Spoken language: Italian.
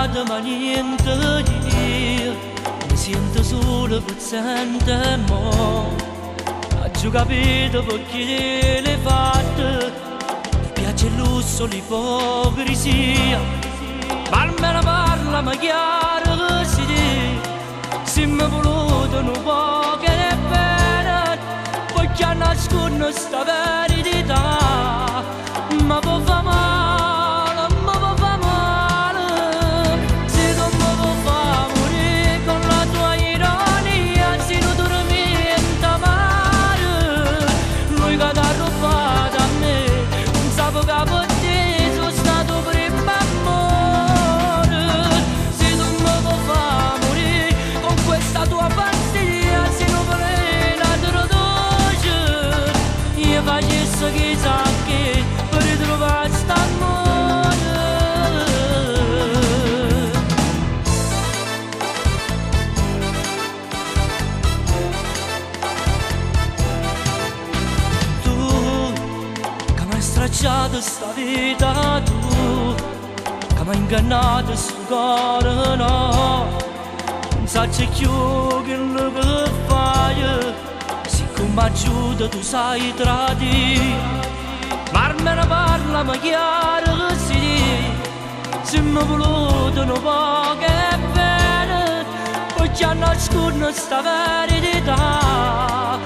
nada ma niente io mi sento solo pezzente mo ha già capito perché le fatte mi piace il lusso l'ipocrisia ma almeno parla ma chiaro così se mi voluto un po' che è bene poi che nasconde sta verità ma può fa male, ma può fa male se non mi può fa morire con la tua ironia se non tormenta male lui che t'ha rubato a me non sapevo che per te sono stato primo amore se non mi può fa morire con questa tua pazzia se non vorrei la traduce io facessi chissà che ritrovare st'amore tu che mi hai stracciato sta vita tu che mi hai ingannato sto cuore no non sai più che fai siccome aiuta tu sai tradire ma almeno parla ma chiaro così se mi voluto un po' che è bene poi che nasconde sta verità